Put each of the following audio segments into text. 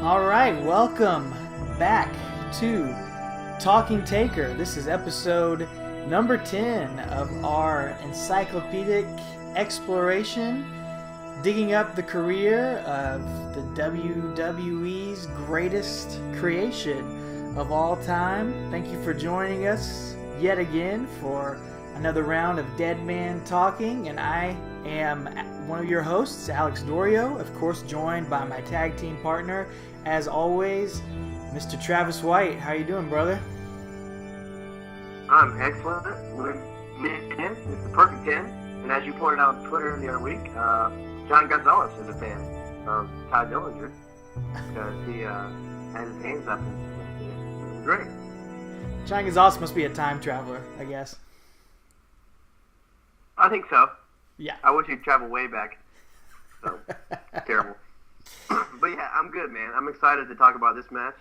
All right, welcome back to Talking Taker. This is episode number 10 of our encyclopedic exploration, digging up the career of the WWE's greatest creation of all time. Thank you for joining us yet again for another round of Dead Man Talking, and I am one of your hosts, Alex Doriot, of course joined by my tag team partner, as always, Mr. Travis White. How you doing, brother? I'm excellent. It's the perfect 10. And as you pointed out on Twitter the other week, John Gonzalez is a fan of Ty Dillinger because he had his hands up. It was great. John Gonzalez must be a time traveler, I guess. I think so. Yeah. I wish he'd travel way back. So, terrible. But yeah, I'm good, man. I'm excited to talk about this match.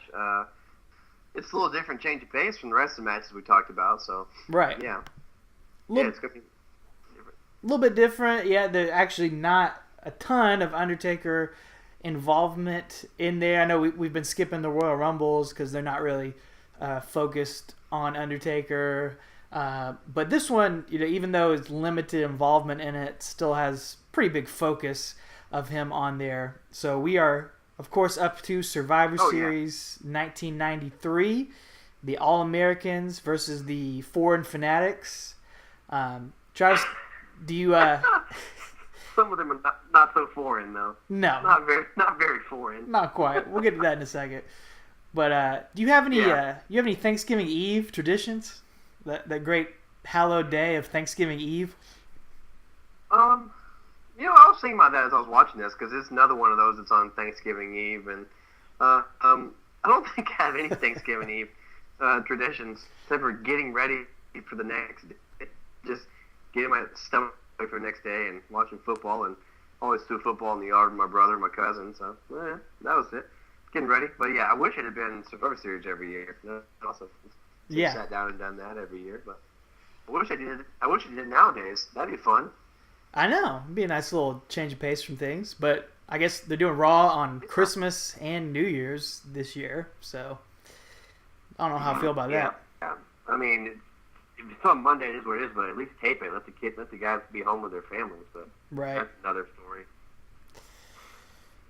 It's a little different change of pace from the rest of the matches we talked about. So, right. Yeah. It's going to be different. A little bit different. Yeah, there's actually not a ton of Undertaker involvement in there. I know we've been skipping the Royal Rumbles because they're not really focused on Undertaker. But this one, even though it's limited involvement in it, still has pretty big focus of him on there. So we are, of course, up to Survivor Series 1993, the All-Americans versus the Foreign Fanatics. Travis, do you... Some of them are not so foreign, though. No. Not very foreign. Not quite. We'll get to that in a second. But do you have any Thanksgiving Eve traditions? That great hallowed day of Thanksgiving Eve? I was thinking about that as I was watching this because it's another one of those that's on Thanksgiving Eve, and I don't think I have any Thanksgiving Eve traditions except for getting ready for the next day. Just getting my stomach ready for the next day and watching football, and always threw football in the yard with my brother and my cousin, so that was it. Getting ready. But yeah, I wish it had been Survivor Series every year. Also, sat down and done that every year, but I wish I did it nowadays. That'd be fun. I know. It'd be a nice little change of pace from things, but I guess they're doing Raw on Christmas and New Year's this year, so I don't know how I feel about that. Yeah. I mean, if it's on Monday, it is what it is, but at least tape it. Let the guys be home with their families. But right. That's another story.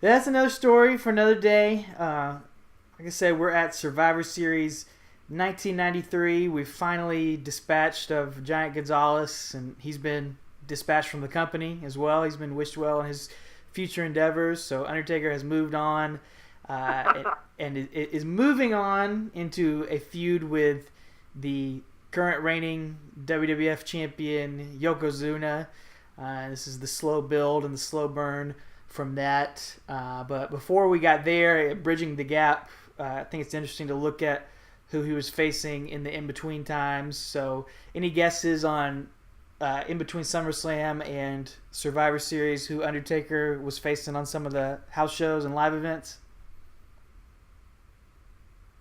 That's another story for another day. Like I said, we're at Survivor Series 1993. We've finally dispatched of Giant Gonzalez, and he's been dispatched from the company as well. He's been wished well in his future endeavors. So Undertaker has moved on and is moving on into a feud with the current reigning WWF champion Yokozuna. This is the slow build and the slow burn from that. But before we got there, bridging the gap, I think it's interesting to look at who he was facing in the in-between times. So any guesses on in between SummerSlam and Survivor Series who Undertaker was facing on some of the house shows and live events?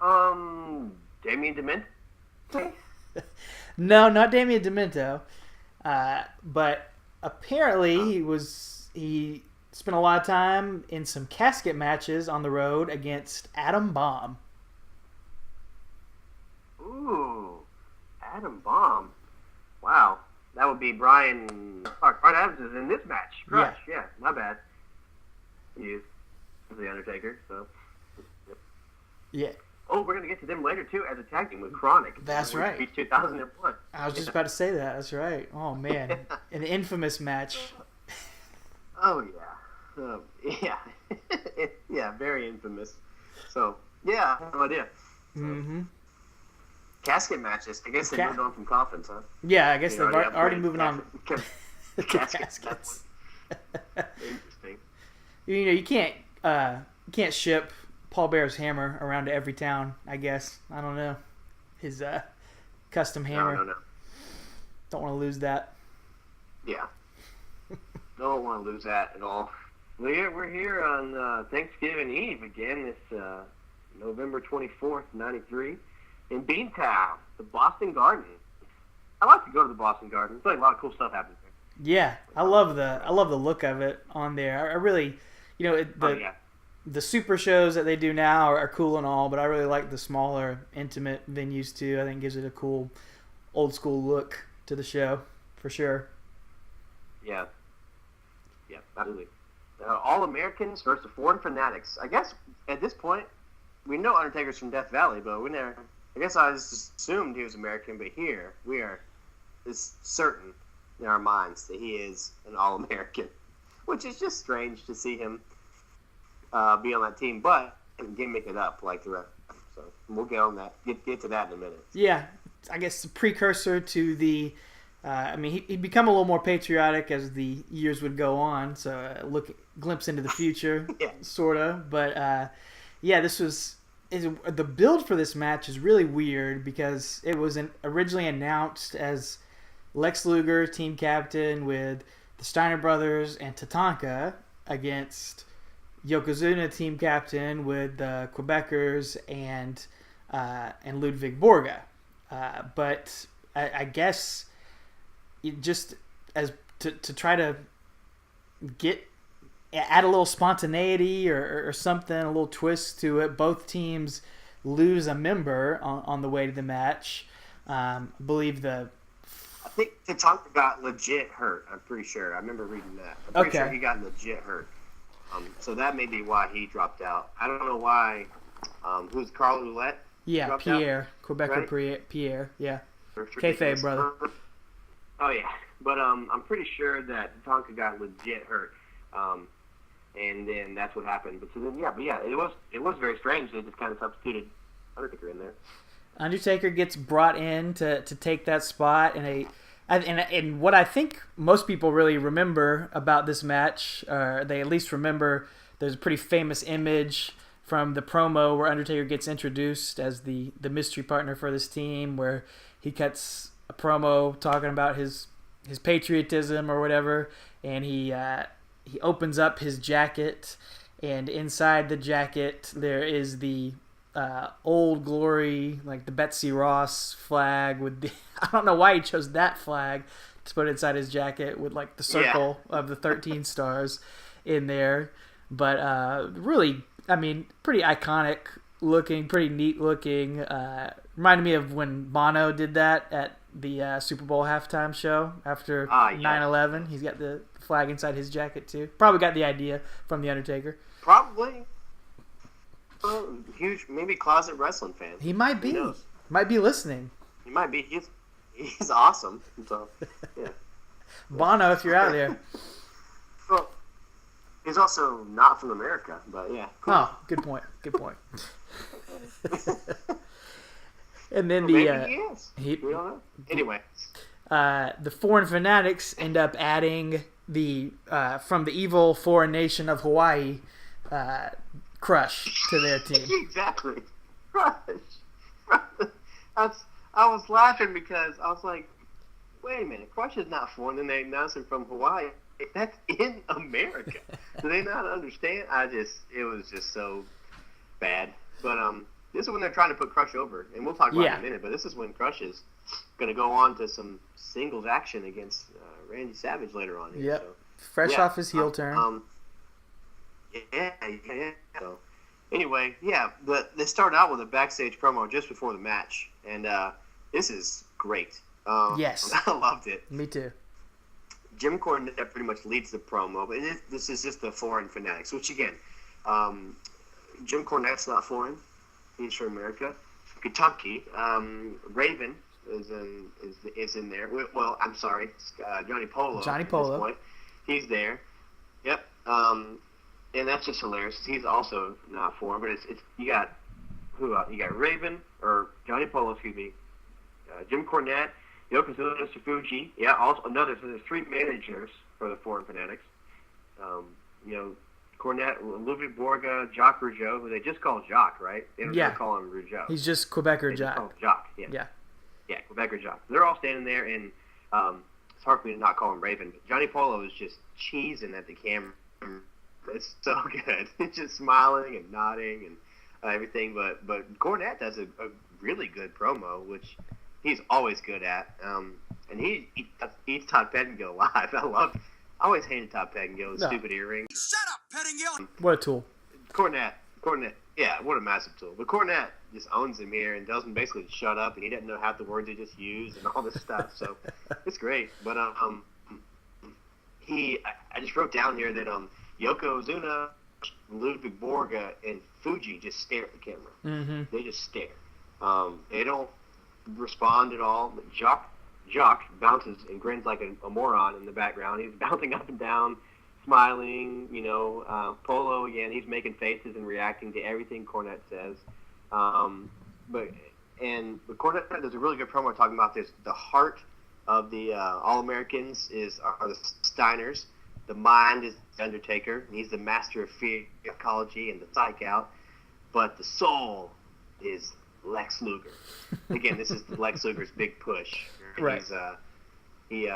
Damien Demento? No, not Damien Demento. But apparently he spent a lot of time in some casket matches on the road against Adam Bomb. Ooh, Adam Bomb. Wow. That would be Brian Adams is in this match. Crush, yeah, not bad. He is the Undertaker, so. Yeah. Oh, we're going to get to them later, too, as a tag team with Chronic. That's right. 2001. I was just about to say that. That's right. Oh, man. An infamous match. Oh, yeah. Yeah. Yeah, very infamous. So, yeah, I have no idea. So, mm-hmm. Casket matches. I guess they moved on from coffins, huh? Yeah, I guess they're already moving on. Caskets. Interesting. You can't ship Paul Bearer's hammer around to every town, I guess. I don't know. His custom hammer. No. Don't want to lose that. Yeah. Don't want to lose that at all. We're here on Thanksgiving Eve again. It's November 24th, 93. In Beantown, the Boston Garden. I like to go to the Boston Garden. I feel like a lot of cool stuff happens there. Yeah, I love the look of it on there. I really, the super shows that they do now are cool and all, but I really like the smaller, intimate venues too. I think it gives it a cool, old school look to the show, for sure. Yeah. Yeah, absolutely. All Americans versus Foreign Fanatics. I guess at this point, we know Undertaker's from Death Valley, but we never. I guess I just assumed he was American, but here we are. It's certain in our minds that he is an All-American, which is just strange to see him be on that team, but gimmick it up like the rest. So we'll get on that. Get to that in a minute. Yeah, I guess a precursor to the. He'd become a little more patriotic as the years would go on. So glimpse into the future, Yeah. sorta. But the build for this match is really weird because it was originally announced as Lex Luger, team captain, with the Steiner brothers and Tatanka against Yokozuna, team captain, with the Quebecers and Ludwig Borga. But I guess just as to try to add a little spontaneity or something, a little twist to it, both teams lose a member on the way to the match. I think Tatanka got legit hurt. I'm pretty sure. I remember reading that. I'm pretty sure he got legit hurt. So that may be why he dropped out. I don't know why. Who's Carl Ouellette? Yeah, Pierre. Quebecer, right? Pierre. Yeah. Kayfabe, brother. Oh, yeah. But I'm pretty sure that Tatanka got legit hurt. And then that's what happened. But it was very strange. They just kind of substituted Undertaker in there. Undertaker gets brought in to take that spot and what I think most people really remember about this match, they at least remember there's a pretty famous image from the promo where Undertaker gets introduced as the mystery partner for this team, where he cuts a promo talking about his patriotism or whatever, and he opens up his jacket, and inside the jacket there is the Old Glory, like the Betsy Ross flag with the I don't know why he chose that flag to put inside his jacket with like the circle of the 13 stars in there. But really, pretty iconic looking, pretty neat looking. Reminded me of when Bono did that at the Super Bowl halftime show after 9/11. He's got the flag inside his jacket too. Probably got the idea from The Undertaker. Probably. Huge, maybe closet wrestling fan. He might be. Might be listening. He might be. He's awesome. So, yeah. Bono, if you're out there. Well, he's also not from America, but yeah. Cool. Oh, good point. Good point. And then maybe he is. We don't know. Anyway. The Foreign Fanatics end up adding the from the evil foreign nation of Hawaii, Crush to their team. Exactly. Crush. I was laughing because I was like, wait a minute, Crush is not foreign, and they announced him from Hawaii. That's in America. Do they not understand? It was just so bad. But this is when they're trying to put Crush over, and we'll talk about it in a minute, but this is when Crush is going to go on to some singles action against Randy Savage later on. Yep. So, fresh off his heel turn. Yeah. So, anyway, they started out with a backstage promo just before the match, and this is great. Yes. I loved it. Me too. Jim Cornette pretty much leads the promo, but this is just the Foreign Fanatics, which again, Jim Cornette's not foreign. He's from America. Kentucky. Raven is in there. Well, I'm sorry, Johnny Polo. Johnny Polo. At this point. He's there. Yep. And that's just hilarious. He's also not foreign, but it's you got who? You got Raven or Johnny Polo, excuse me. Jim Cornette, Yokozuna, Fuji. Yeah, also another. So there's three managers for the Foreign Fanatics. Cornette, Ludwig Borga, Jacques Rougeau, who they just call Jacques, right? They don't call him Rougeau. He's just Quebecer Jacques. Call him Jacques. Yeah, Quebecer Jacques. They're all standing there, and it's hard for me to not call him Raven. But Johnny Polo is just cheesing at the camera. It's so good. It's just smiling and nodding and everything. But Cornette does a really good promo, which he's always good at. And he eats Todd Pettengill live. I always hated Todd Pettengill, his stupid earrings. Shut up, Pettengill! What a tool. Cornette, yeah, what a massive tool. But Cornette just owns him here and tells him basically to shut up, and he doesn't know half the words he just used and all this stuff. So it's great. But I just wrote down here that Yokozuna, Ludwig Borga, and Fuji just stare at the camera. Mm-hmm. They just stare. They don't respond at all. But Jacques bounces and grins like a moron in the background. He's bouncing up and down, smiling. Polo again. He's making faces and reacting to everything Cornette says. But Cornette does a really good promo talking about this. The heart of the All-Americans are the Steiners. The mind is the Undertaker. He's the master of psychology and the psych out. But the soul is Lex Luger. Again, this is Lex Luger's big push. Right. He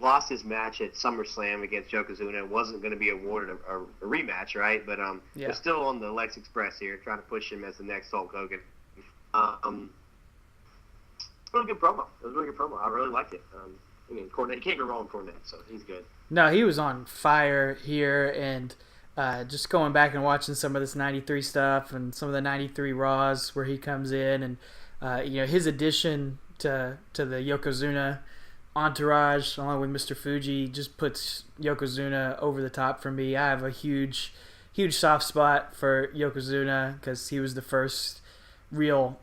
lost his match at SummerSlam against Yokozuna. Wasn't going to be awarded a rematch, right? But they're still on the Lex Express here, trying to push him as the next Hulk Hogan. Really good promo. It was a really good promo. I really liked it. Cornette, you can't go wrong with Cornette, so he's good. No, he was on fire here, and just going back and watching some of this 93 stuff and some of the 93 Raws where he comes in, and his addition to the Yokozuna entourage along with Mr. Fuji just puts Yokozuna over the top for me. I have a huge soft spot for Yokozuna because he was the first real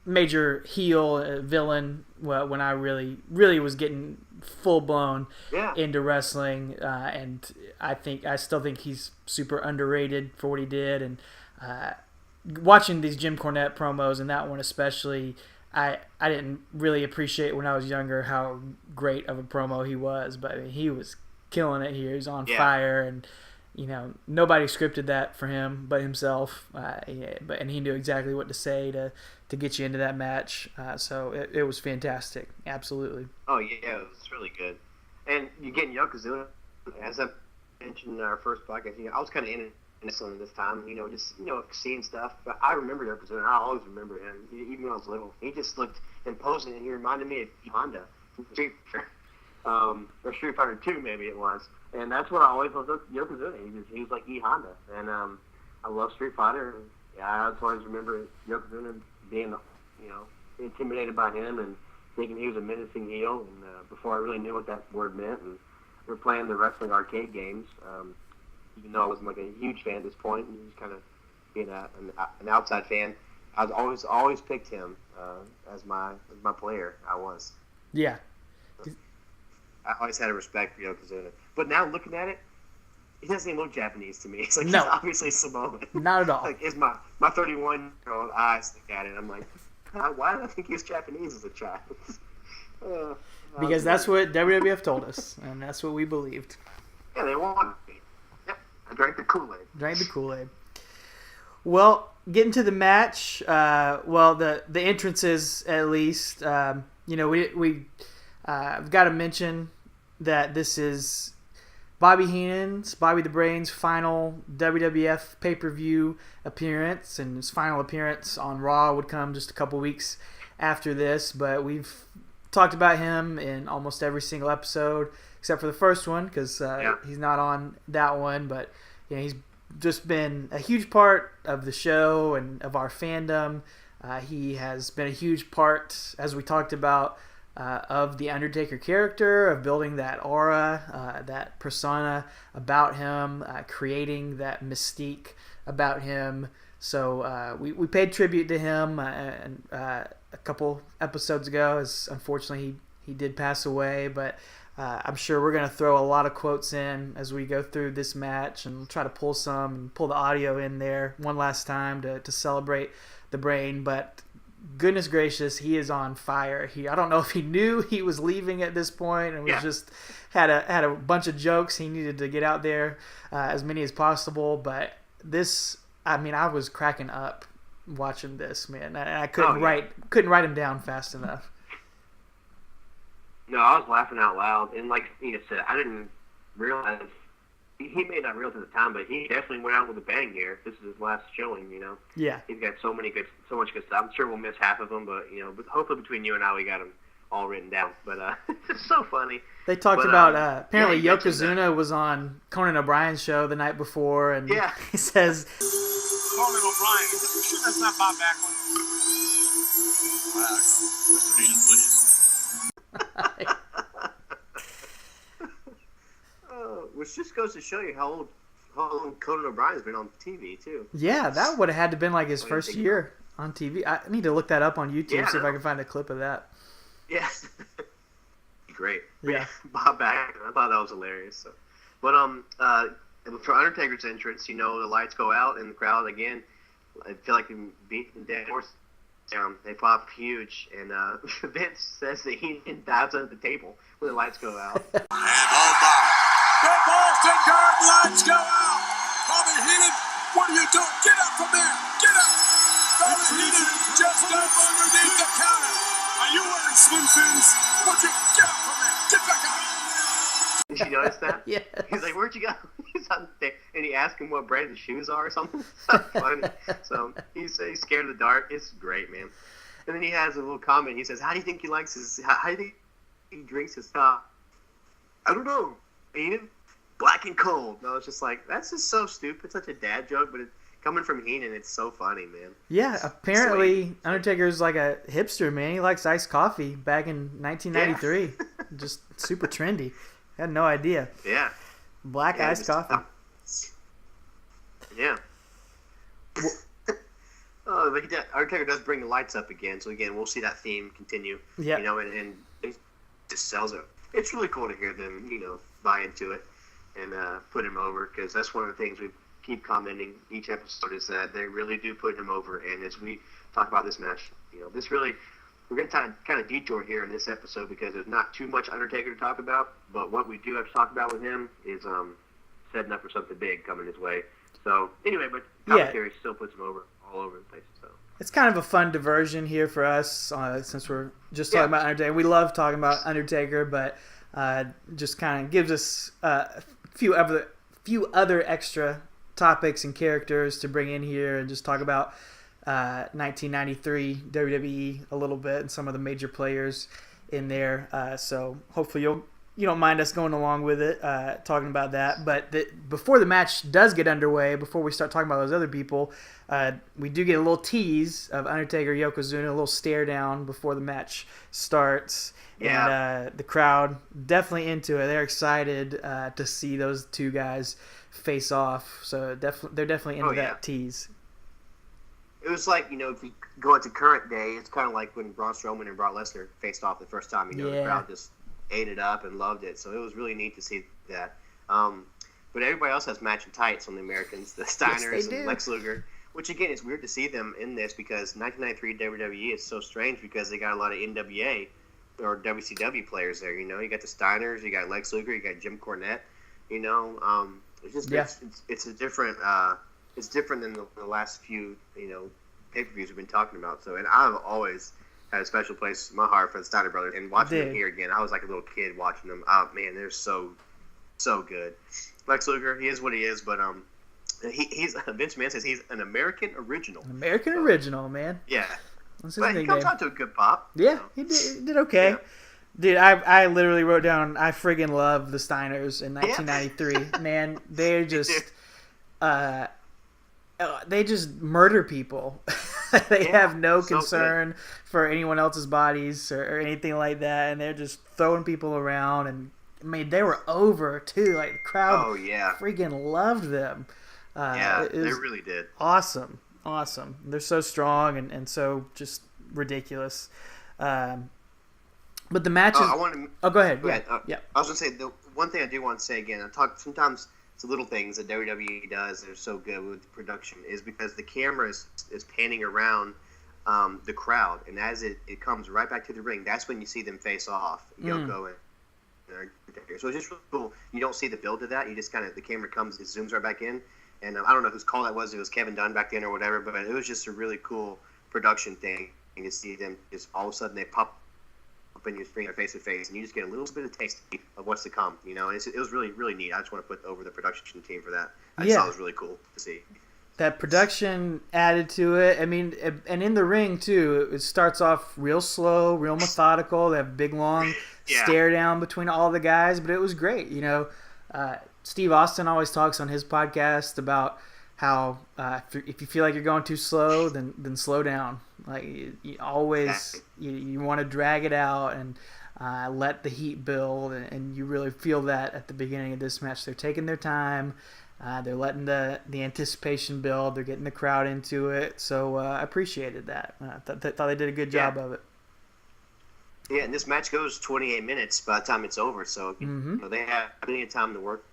major heel villain when I really was getting full blown into wrestling, and I still think he's super underrated for what he did. And watching these Jim Cornette promos, and that one especially, I didn't really appreciate when I was younger how great of a promo he was, but I mean, he was killing it here. He was on fire, and nobody scripted that for him but himself. And he knew exactly what to say to get you into that match. So it was fantastic. Absolutely. Oh yeah, it was really good. And you getting Yokozuna, as I mentioned in our first podcast, I was kind of in this time, just seeing stuff. But I remember Yokozuna. I always remember him, even when I was little. He just looked imposing, and he reminded me of Honda from Street Fighter, or Street Fighter 2 maybe it was. And that's what I always loved Yokozuna. He was like E Honda, and I love Street Fighter. And I always remember Yokozuna being, intimidated by him and thinking he was a menacing heel. And before I really knew what that word meant, and we were playing the wrestling arcade games. Even though I wasn't like a huge fan at this point, and just kind of being an outside fan, I was always picked him as my player. I was. Yeah. I always had a respect for Yokozuna. But now looking at it, he doesn't even look Japanese to me. It's like he's obviously Samoan. Not at all. Like it's my 31-year-old eyes look at it, and I'm like, why did I think he was Japanese as a child? Because that's what WWF told us, and that's what we believed. Yeah, they wanted me. Yep, I drank the Kool-Aid. Well, getting to the match, the entrances at least, we've got to mention that this is Bobby the Brain's final WWF pay-per-view appearance, and his final appearance on Raw would come just a couple weeks after this, but we've talked about him in almost every single episode except for the first one because he's not on that one, but he's just been a huge part of the show and of our fandom. He has been a huge part, as we talked about, of the Undertaker character, of building that aura, that persona about him, creating that mystique about him. So we paid tribute to him a couple episodes ago, as unfortunately he did pass away, but I'm sure we're going to throw a lot of quotes in as we go through this match and try to pull the audio in there one last time to celebrate the Brain. But goodness gracious, he is on fire. I don't know if he knew he was leaving at this point and was just had a bunch of jokes he needed to get out there, as many as possible. But this, I was cracking up watching this, man, and I couldn't write him down fast enough. No, I was laughing out loud, and like you said, I didn't realize. He may not realize at the time, but he definitely went out with a bang here. This is his last showing, Yeah. He's got so much good stuff. I'm sure we'll miss half of them, but but hopefully between you and I, we got him all written down. But it's so funny. They talked about apparently you mentioned Yokozuna was on Conan O'Brien's show the night before, and Yeah. he says, Conan O'Brien, you sure that's not Bob Backlund? Mr. Heenan, please. Which just goes to show you how long Conan O'Brien's been on TV too. yeah, that would have had to been like his first year on TV. I need to look that up on YouTube, Yeah, see if I I can find a clip of that. Yes. Great. Yeah. Bob Backlund. I thought that was hilarious. So. But for Undertaker's entrance, the lights go out and the crowd again. I feel like they beat the dead horse down. They pop huge, and Vince says that he dives under the table when the lights go out. And oh my. The Boston Garden lights go out. Bobby Heenan, what are you doing? Get up from there. Get up. Bobby Heenan just up underneath the counter. Are you wearing slim fins? Would you get up from there? Get back up. Did you notice that? Yeah. He's like, "Where'd you go?" He's on there, and he asked him what brand his shoes are or something. So funny. So he's scared of the dark. It's great, man. And then he has a little comment. He says, "How do you think he likes his? How do you think he drinks his stuff?" I don't know. Heenan, black and cold. No, it's just like that's just so stupid. Such a dad joke, but coming from Heenan, it's so funny, man. Yeah, apparently Sweet. Undertaker's like a hipster, man. He likes iced coffee back in 1993. Just super trendy. I had no idea. Yeah. Black iced coffee. Yeah. But Undertaker does bring the lights up again, so again, we'll see that theme continue. Yeah. And it just sells it. It's really cool to hear them, buy into it and put him over, because that's one of the things we keep commenting each episode is that they really do put him over. And as we talk about this match, this really, we're going to kind of detour here in this episode because there's not too much Undertaker to talk about, but what we do have to talk about with him is setting up for something big coming his way. So anyway, but commentary still puts him over all over the place. So it's kind of a fun diversion here for us since we're just talking about Undertaker. We love talking about Undertaker, but just kind of gives us a few other extra topics and characters to bring in here and just talk about 1993 WWE a little bit and some of the major players in there. So hopefully you don't mind us going along with it, talking about that. But before the match does get underway, before we start talking about those other people, we do get a little tease of Undertaker Yokozuna, a little stare down before the match starts. Yeah. And the crowd definitely into it. They're excited to see those two guys face off. So they're definitely into that tease. It was like, if we go into current day, it's kind of like when Braun Strowman and Brock Lesnar faced off the first time. The crowd just ate it up and loved it. So it was really neat to see that. But everybody else has matching tights on the Americans, the Steiners and Lex Luger, which again, it's weird to see them in this because 1993 WWE is so strange because they got a lot of NWA or WCW players there. You got the Steiners, you got Lex Luger, you got Jim Cornette. It's just it's a different. It's different than the last few pay-per-views we've been talking about. So, and I've always had a special place in my heart for the Steiner brothers. And watching them here again, I was like a little kid watching them. Oh man, they're so good. Lex Luger, he is what he is, but he's Vince McMahon says he's an American original. An American original, man. Yeah. But he comes out to a good pop. Yeah, he did okay. Yeah. Dude, I literally wrote down, I friggin' love the Steiners in 1993. Man, they're just, they just murder people. They have no concern for anyone else's bodies or anything like that, and they're just throwing people around. And I mean, they were over too. Like the crowd, friggin' loved them. They really did. Awesome. They're so strong and so just ridiculous. But the matches. Go ahead. Yeah. I was gonna say the one thing I do want to say again. Sometimes it's the little things that WWE does that are so good with production is because the camera is panning around the crowd, and as it comes right back to the ring, that's when you see them face off. Yoko and so it's just really cool. You don't see the build to that. You just kind of the camera comes, it zooms right back in, and I don't know whose call that was. It was Kevin Dunn back then or whatever, but it was just a really cool production thing. You see them just all of a sudden they pop up in your screen, face to face, and you just get a little bit of taste of what's to come. And it was really, really neat. I just want to put over the production team for that. I just thought it was really cool to see. that production added to it. I mean, and in the ring too, it starts off real slow, real methodical. They have big long stare down between all the guys, but it was great. You know, Steve Austin always talks on his podcast about how if you feel like you're going too slow, then slow down. Like you always you want to drag it out and let the heat build, and you really feel that at the beginning of this match. They're taking their time. They're letting the anticipation build. They're getting the crowd into it. So I appreciated that. I thought they did a good job of it. Yeah, and this match goes 28 minutes by the time it's over, so you know, they have plenty of time to work.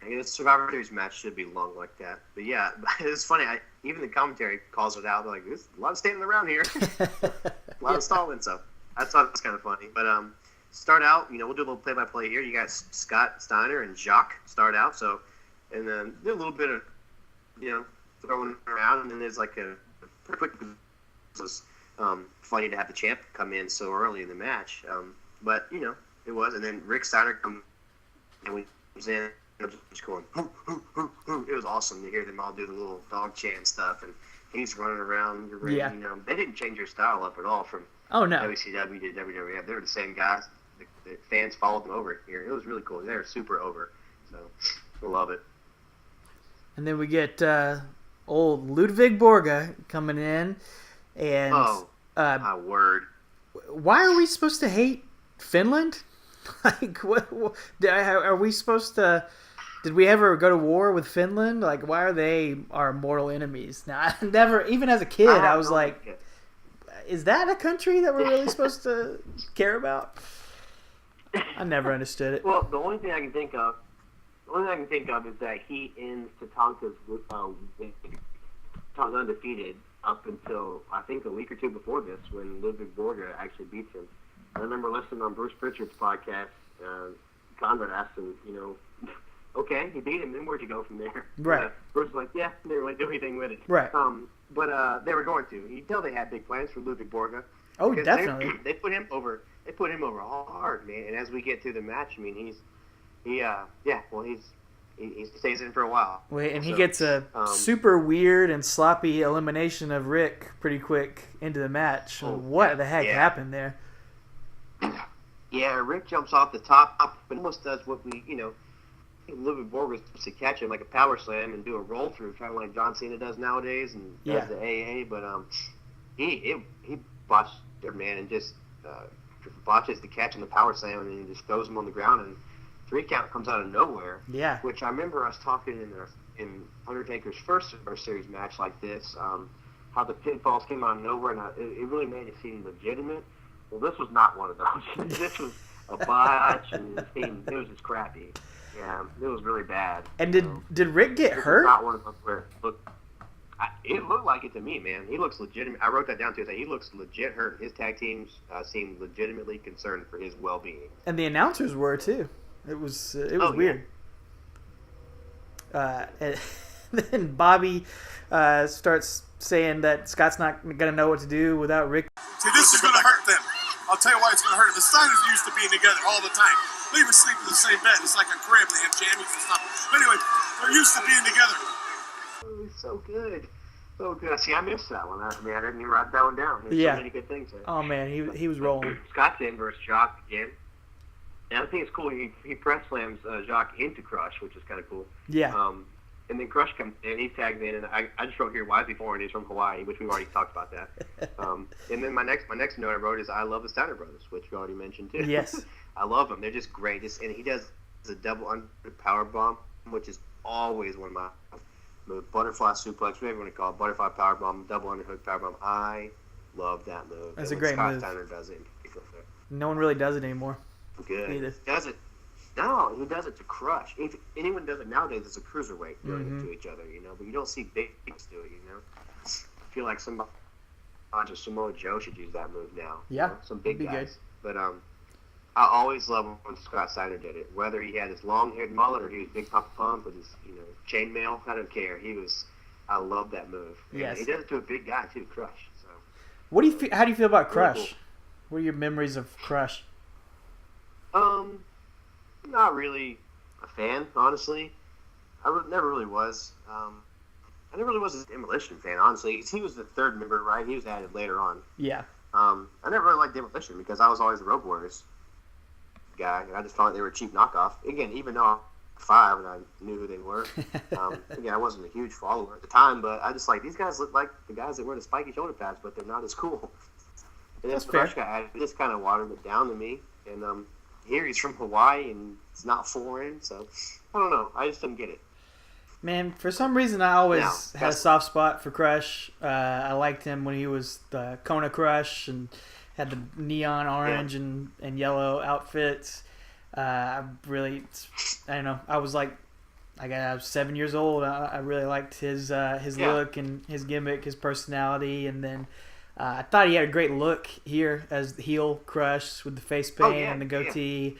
I mean, the Survivor Series match should be long like that. But yeah, it's funny. Even the commentary calls it out. They're like, there's a lot of standing around here. A lot of stalling. So I thought it was kind of funny. But start out, you know, we'll do a little play-by-play here. You got Scott Steiner and Jacques start out. So, and then do a little bit of, you know, throwing around. And then there's like a quick, it was funny to have the champ come in so early in the match. But, you know, it was. And then Rick Steiner comes and we was in. Just going, hoo, hoo, hoo, hoo. It was awesome to hear them all do the little dog chant stuff, and he's running around. You know, they didn't change their style up at all from WCW to WWF. They were the same guys. The fans followed them over here. It was really cool. They were super over, so I love it. And then we get old Ludwig Borga coming in, and my word, why are we supposed to hate Finland? Like, what are we supposed to? Did we ever go to war with Finland? Like, why are they our mortal enemies? Now, I never, even as a kid, I was like, is that a country that we're really supposed to care about? I never understood it. Well, the only thing I can think of is that he ends Tatanka's undefeated up until, I think, a week or two before this, when Ludwig Borga actually beats him. I remember listening on Bruce Pritchard's podcast. Conrad asked him, you know, okay, he beat him, then where'd you go from there? Right. Bruce was like, yeah, they didn't really do anything with it. Right. But they were going to. You tell they had big plans for Ludwig Borga. Oh, definitely. They put him over. They put him over hard, man. And as we get through the match, I mean, he stays in for a while. And he gets a super weird and sloppy elimination of Rick pretty quick into the match. What the heck happened there? Yeah, Rick jumps off the top and almost does what we, you know, Ludwig Borga was supposed to catch him like a power slam and do a roll through, kind of like John Cena does nowadays and does the AA. But he botched their man and just botches the catch and the power slam and then just throws him on the ground, and 3 count comes out of nowhere. Yeah. Which I remember us talking in Undertaker's first Survivor Series match like this, how the pinfalls came out of nowhere, and it really made it seem legitimate. Well, this was not one of those. This was a botch, and it was just crappy. Yeah, it was really bad. And did Rick get hurt? Not one of those where it looked like it to me, man. He looks legitimate. I wrote that down too. He looks legit hurt. His tag teams seemed legitimately concerned for his well-being. And the announcers were too. It was weird. Yeah. And then Bobby starts saying that Scott's not gonna know what to do without Rick. See, this is going to hurt them. I'll tell you why it's going to hurt them. The Steiners used to being together all the time. They even sleep in the same bed. It's like a crib. They have jammies and stuff. But anyway, they're used to being together. Oh, he's so good. So good. See, I missed that one. I didn't even write that one down. There's so many good things there. Oh, man, he was rolling. Scott's in versus Jacques again. And I think it's cool. He press slams Jacques into Crush, which is kind of cool. Yeah. And then Crush comes in, he tags in, and I just wrote here, why is he foreign? He's from Hawaii, which we've already talked about that. And then my next note I wrote is, I love the Steiner brothers, which we already mentioned too. Yes. I love them. They're just great. And he does the double under power bomb, which is always one of my butterfly suplex, whatever you want to call it, butterfly power bomb, double underhook power bomb. I love that move. That's a great Scott move. Steiner does it. No one really does it anymore. Good. Either. Does it? No, he does it to Crush. If anyone does it nowadays, it's a cruiserweight doing it to each other, you know. But you don't see big guys do it, you know. I feel like somebody, just Samoa Joe should use that move now. Yeah, you know? Some big guys. Good. But I always love when Scott Steiner did it. Whether he had his long-haired mullet or he was Big Papa Pump with his, you know, chainmail, I don't care. I love that move. And yes. he does it to a big guy too, Crush. So. How do you feel about Crush? Cool. What are your memories of Crush? Not really a fan, honestly. Never really was. I never really was a Demolition fan, honestly. 'Cause he was the third member, right? He was added later on. Yeah. I never really liked Demolition because I was always the Road Warriors guy, and I just thought they were a cheap knockoff. Again, even though I was 5 and I knew who they were. Again, I wasn't a huge follower at the time, but I just like, these guys look like the guys that wear the spiky shoulder pads, but they're not as cool. And That's this fair. Crush guy added, just kind of watered it down to me. And here he's from Hawaii, and it's not foreign, so I don't know. I just didn't get it. Man, for some reason I always No, had a that's- soft spot for Crush. I liked him when he was the Kona Crush and had the neon orange and yellow outfits. I don't know. I was 7 years old. I really liked his look and his gimmick, his personality, and then I thought he had a great look here as the heel Crush with the face paint and the goatee.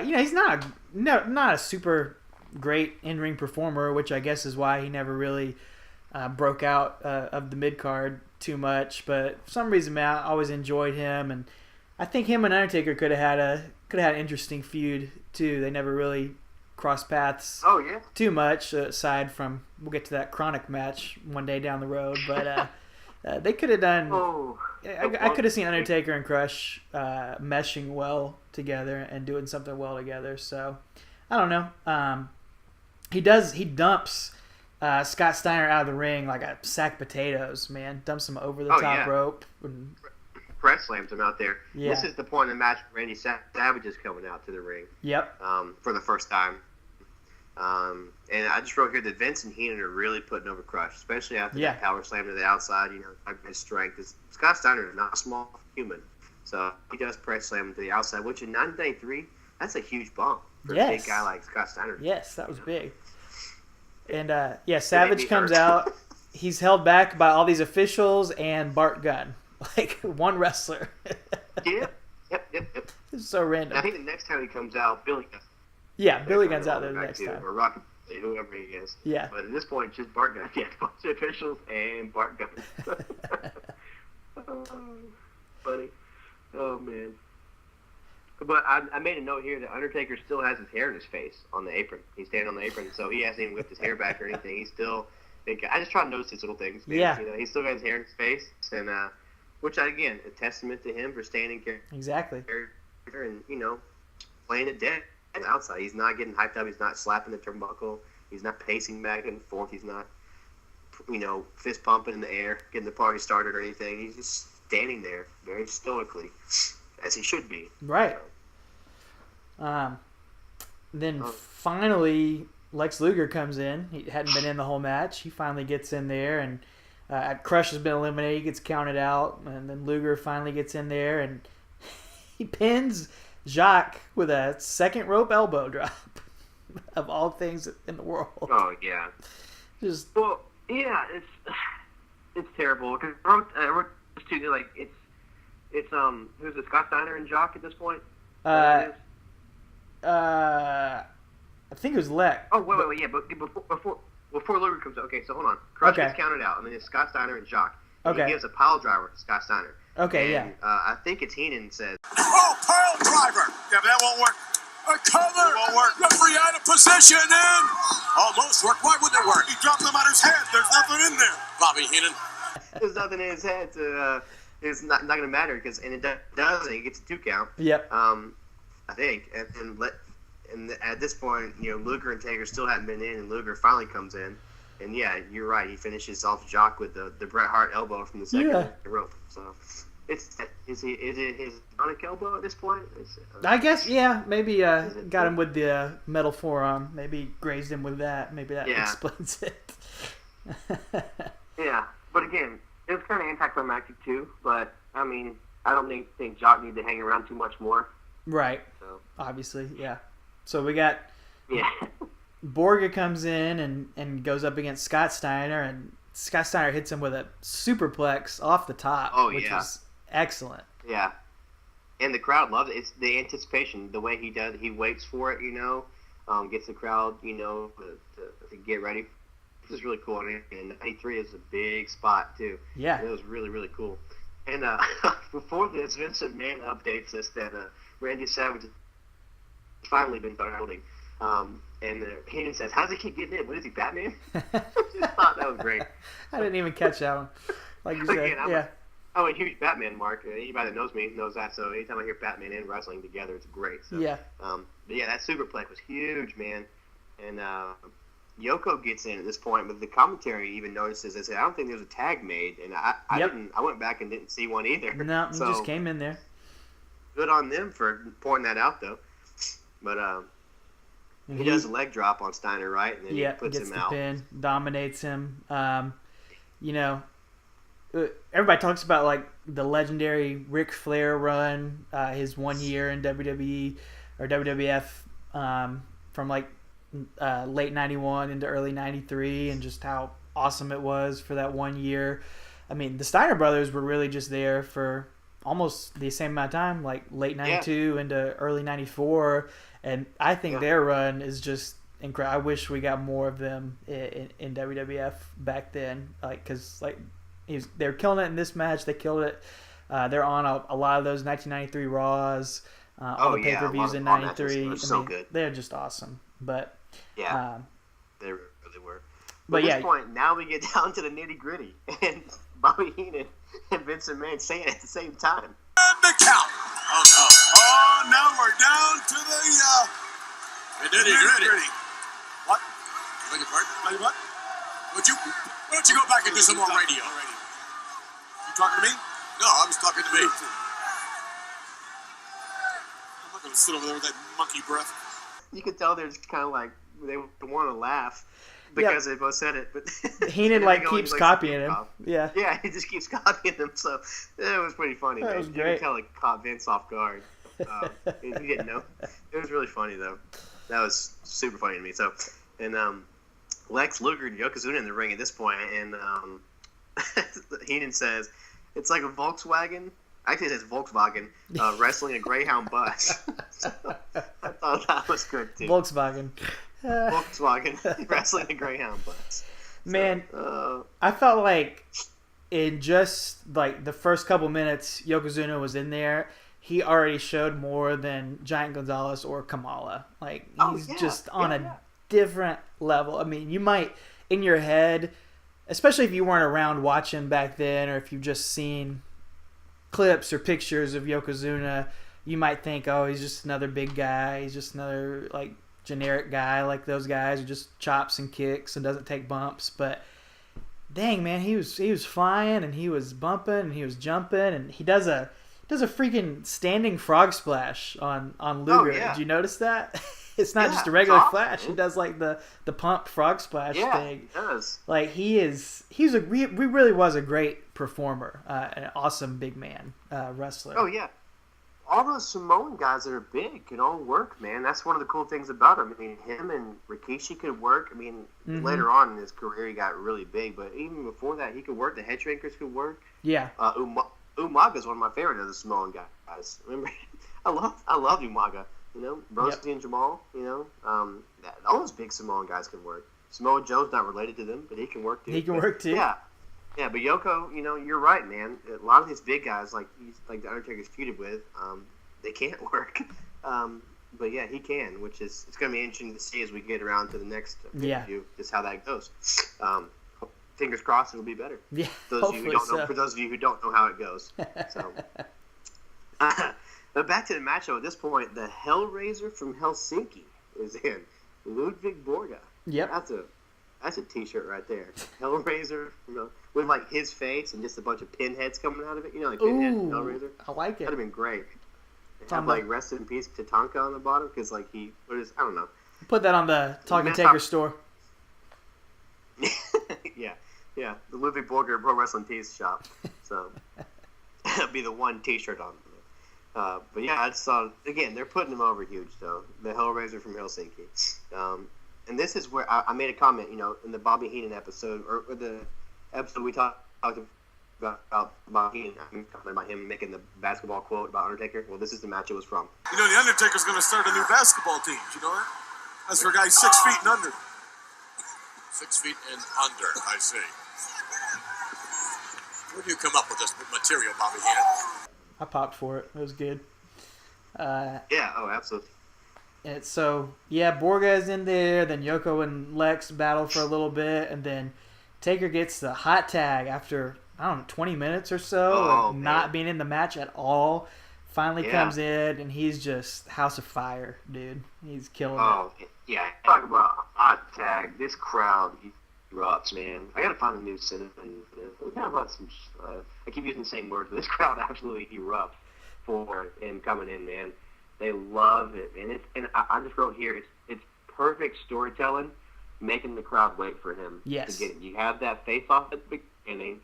He's not a super great in-ring performer, which I guess is why he never really broke out of the mid-card too much. But for some reason, man, I always enjoyed him, and I think him and Undertaker could have had an interesting feud too. They never really crossed paths too much, aside from, we'll get to that Chronic match one day down the road, but they could have done. I could have seen Undertaker and Crush meshing well together and doing something well together. So I don't know. He dumps Scott Steiner out of the ring like a sack of potatoes, man. Dumps him over the top rope. And, Press slams him out there. Yeah. This is the point in the match where Randy Savage is coming out to the ring. Yep. For the first time. And I just wrote here that Vince and Heenan are really putting over Crush, especially after that power slam to the outside. His strength is Scott Steiner is not a small human, so he does press slam him to the outside, which in 1993, that's a huge bump for a big guy like Scott Steiner. Yes, that was big. And Savage comes out. He's held back by all these officials and Bart Gunn, like one wrestler. Yep. It's so random. I think the next time he comes out, Billy Gunn. Yeah, Billy Gunn's out there the next time. Or Rocky, whoever he is. Yeah. But at this point, it's just Bart Gunn. Yeah, bunch of officials and Bart Gunn. Funny. Oh, man. But I made a note here that Undertaker still has his hair in his face on the apron. He's standing on the apron, so he hasn't even whipped his hair back or anything. He's still... I just try to notice these little things. Man. Yeah. He's still got his hair in his face, and which, again, a testament to him for staying in character. Exactly. And, playing it dead outside. He's not getting hyped up. He's not slapping the turnbuckle. He's not pacing back and forth. He's not, fist pumping in the air, getting the party started or anything. He's just standing there very stoically, as he should be. Right. Then finally, Lex Luger comes in. He hadn't been in the whole match. He finally gets in there, and Crush has been eliminated. He gets counted out, and then Luger finally gets in there, and he pins Jacques with a second rope elbow drop. Of all things in the world. Oh, yeah. Just it's terrible. Because I wrote this too, it's who's it, Scott Steiner and Jock at this point? I think it was Lex. Oh, wait, yeah, but before Luger comes out, okay, so hold on. Crush gets counted out, and then it's Scott Steiner and Jock. And he gives a pile driver to Scott Steiner. Okay, and, I think it's Heenan says, Oh, pile driver. Yeah, but that won't work. A cover. Won't work. Referee out of position and almost worked. Why wouldn't it work? He dropped him on his head. There's nothing in there. Bobby Heenan. there's nothing in his head to, it's not going to matter, because, and it doesn't. He gets a 2 count. Yep. I think. And at this point, Luger and Taker still hadn't been in, and Luger finally comes in. And yeah, you're right. He finishes off Jock with the Bret Hart elbow from the second rope. So, is it his bionic elbow at this point? I guess, maybe got him with the metal forearm. Maybe grazed him with that. Maybe that explains it. Yeah, but again, it was kind of anticlimactic too. But I mean, I don't think Jock needed to hang around too much more. Right. So. Obviously, yeah. So we got Borga comes in and goes up against Scott Steiner, and Scott Steiner hits him with a superplex off the top, which is excellent. Yeah. And the crowd loves it. It's the anticipation, the way he does. He waits for it, gets the crowd, to get ready. This is really cool. And 93 is a big spot, too. Yeah. It was really, really cool. And before this, Vincent Mann updates us that Randy Savage has finally been holding. And Heenan says, "How does he keep getting in? What is he, Batman?" I just thought that was great. I didn't even catch that one. Like you said, Again, yeah. I'm a huge Batman mark. Anybody that knows me knows that. So anytime I hear Batman and wrestling together, it's great. So, Yeah. But yeah, that superplex was huge, man. And Yoko gets in at this point, but the commentary even notices. They said, "I don't think there's a tag made," and I didn't. I went back and didn't see one either. No, he so, just came in there. Good on them for pointing that out, though. But he does a leg drop on Steiner, right? And then he puts gets him the out. pin, dominates him. Everybody talks about like the legendary Ric Flair run, his 1 year in WWE or WWF from like late '91 into early '93, and just how awesome it was for that 1 year. I mean, the Steiner brothers were really just there for almost the same amount of time, like late '92 into early they and I think their run is just incredible. I wish we got more of them in WWF back then, because they were killing it in this match. They killed it. They're on a lot of those 1993 Raws, all the pay-per-views in '93. So good. They're just awesome. But they really were. But at this point, now we get down to the nitty-gritty, and Bobby Heenan and Vince McMahon saying it at the same time. And the count. Oh, no. Oh, now we're down to the nitty-gritty. What? Beg your pardon? What? Why don't you go back and do some more radio? You talking to me? No, I was talking to me. I'm not going to sit over there with that monkey breath. You could tell they're just kind of like, they want to laugh because they both said it. But Heenan keeps copying him. Yeah, he just keeps copying them. So it was pretty funny. That was great. You could tell it caught Vince off guard. He didn't know. It was really funny though. That was super funny to me. So, and Lex Luger and Yokozuna in the ring at this point, and Heenan says it's like a Volkswagen. Actually, it says Volkswagen wrestling a Greyhound bus. So, I thought that was good too. Volkswagen wrestling a Greyhound bus. Man, I felt like in just like the first couple minutes Yokozuna was in there, he already showed more than Giant Gonzalez or Kamala. Like he's just on a different level. I mean, you might in your head, especially if you weren't around watching back then, or if you've just seen clips or pictures of Yokozuna, you might think, oh, he's just another big guy. He's just another like generic guy like those guys who just chops and kicks and doesn't take bumps. But dang, man, he was flying and he was bumping and he was jumping, and he does a freaking standing frog splash on Luger. Did you notice that? It's not just a regular flash. He does like the pump frog splash thing. Yeah, he does. Like he really was a great performer, an awesome big man wrestler. Oh yeah, all those Samoan guys that are big can all work, man. That's one of the cool things about him. I mean, him and Rikishi could work. I mean, later on in his career he got really big, but even before that he could work. The Headshrinkers could work. Yeah. Umaga is one of my favorite of the Samoan guys. Remember, I love Umaga. You know, Rosie and Jamal. You know, all those big Samoan guys can work. Samoa Joe's not related to them, but he can work too. Yeah, but Yoko, you know, you're right, man. A lot of these big guys, like the Undertaker's feuded with, they can't work. But yeah, he can, which is it's going to be interesting to see as we get around to the next interview, just how that goes. Fingers crossed, it'll be better. Yeah, for those of you who don't know how it goes. So. But back to the match, though, at this point, the Hellraiser from Helsinki is in. Ludwig Borga. Yep. That's a T-shirt right there. Hellraiser, you know, with like his face and just a bunch of pinheads coming out of it. You know, like pinhead Hellraiser. I like it. That'd have been great. Have like rest in peace Tatanka on the bottom because like I don't know. Put that on the Talking Taker store. yeah, the Ludwig Borga Pro Wrestling Tees shop. So that'd be the one T-shirt on. But yeah, I just saw again. They're putting him over huge, though. The Hellraiser from Helsinki, and this is where I made a comment. You know, in the Bobby Heenan episode, or the episode we talked about Bobby Heenan, I mean, talking about him making the basketball quote about Undertaker. Well, this is the match it was from. You know, the Undertaker's going to start a new basketball team. You know that? That's for guys 6 feet and under. 6 feet and under, I see. Where do you come up with this material, Bobby Heenan? I popped for it. It was good. Yeah, absolutely. And so, yeah, Borga is in there. Then Yoko and Lex battle for a little bit. And then Taker gets the hot tag after, I don't know, 20 minutes or so of not being in the match at all. Finally comes in, and he's just House of Fire, dude. He's killing it. Oh, yeah. Talk about hot tag. This crowd erupts, man. I got to find a new synonym. We kind of about some. I keep using the same word, but this crowd absolutely erupts for him coming in, man. They love it, and I just wrote here. It's perfect storytelling, making the crowd wait for him. Yes. To get it. You have that face-off at the beginning.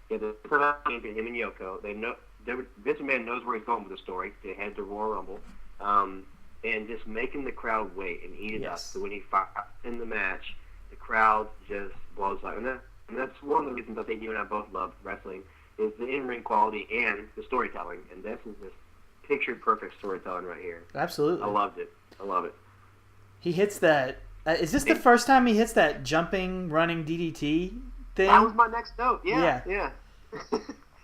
You have the production between him and Yoko. They know Vince McMahon knows where he's going with the story. They head to Royal Rumble, and just making the crowd wait and eat it up. So when he fights in the match, the crowd just blows up, and that's one of the reasons I think you and I both love wrestling is the in-ring quality and the storytelling, and this is just picture-perfect storytelling right here. Absolutely. I loved it. I love it. He hits that. Is this the first time he hits that jumping, running DDT thing? That was my next note. Yeah.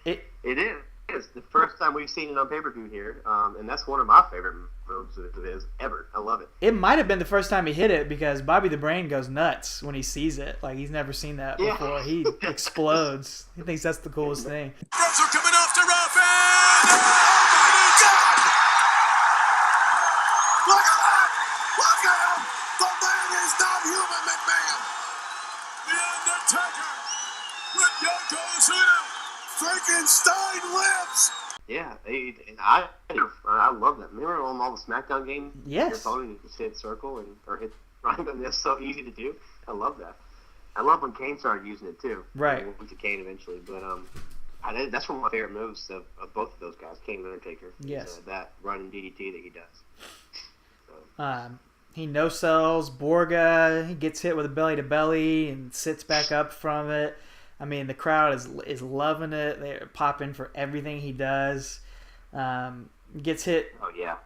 It is. It's the first time we've seen it on pay-per-view here, and that's one of my favorite moves of his ever. I love it. It might have been the first time he hit it because Bobby the Brain goes nuts when he sees it. Like, he's never seen that before. He explodes. He thinks that's the coolest thing. Those are coming off the rough end. Oh my God! Look at that! Look at him! The man is not human, McMahon. The Undertaker with Yokozuna. Frankenstein lives. Yeah, and I love that. Remember on all the SmackDown games? Yes. You just hit circle or hit triangle. That's so easy to do. I love that. I love when Kane started using it too. Right. Went to Kane eventually, but that's one of my favorite moves of both of those guys, Kane and Undertaker. Yes. That running DDT that he does. So. He no-sells Borga. He gets hit with a belly-to-belly and sits back up from it. I mean, the crowd is loving it. They're popping for everything he does. Gets hit. Oh yeah.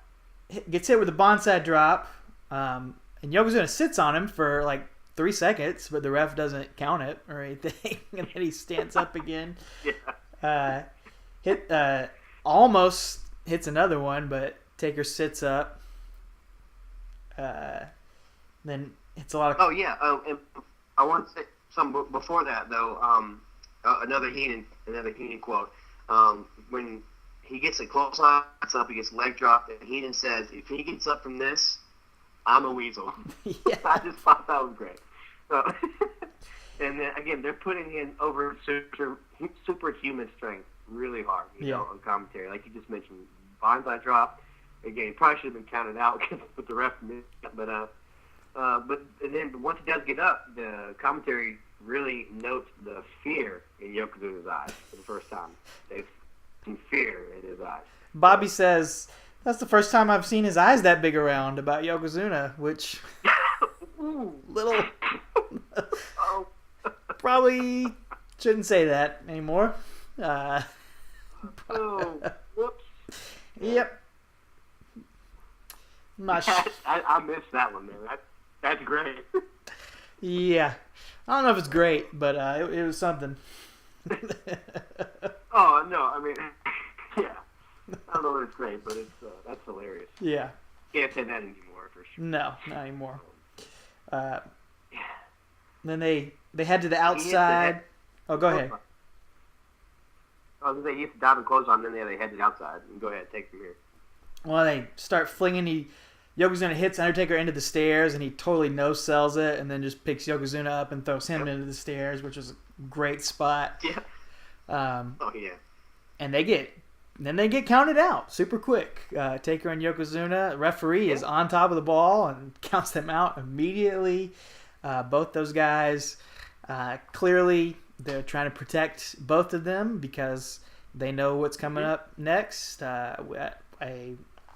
Gets hit with a bonsai drop. And Yokozuna sits on him for like 3 seconds, but the ref doesn't count it or anything. And then he stands up again. Almost hits another one, but Taker sits up. Then hits a lot of. Oh yeah. And I want to say something before that though. Another Heenan quote. When he gets a clothesline up, he gets leg dropped, and Heenan says, "If he gets up from this, I'm a weasel." Yeah. I just thought that was great. So, and then again, they're putting in over superhuman strength really hard, you know, on commentary. Like you just mentioned, bonsai drop. Again, he probably should have been counted out with the ref missed, but then once he does get up, the commentary really notes the fear in Yokozuna's eyes for the first time. They've seen fear in his eyes. Bobby says, that's the first time I've seen his eyes that big around about Yokozuna, which little probably shouldn't say that anymore. Whoops. Yep. I missed that one, man. That's great. Yeah. I don't know if it's great, but it was something. Oh, no. I mean, yeah. I don't know if it's great, but that's hilarious. Yeah. Can't say that anymore, for sure. No, not anymore. Then they head to the outside. Oh, go ahead. I was going to say, he hits the diving close on, then they head to the outside. Go ahead, take it from here. Well, they start flinging. Yokozuna hits Undertaker into the stairs, and he totally no-sells it, and then just picks Yokozuna up and throws him into the stairs, which was a great spot. Yeah. Oh yeah. And they get counted out super quick. Taker and Yokozuna. Referee is on top of the ball and counts them out immediately. Both those guys, clearly they're trying to protect both of them because they know what's coming up next.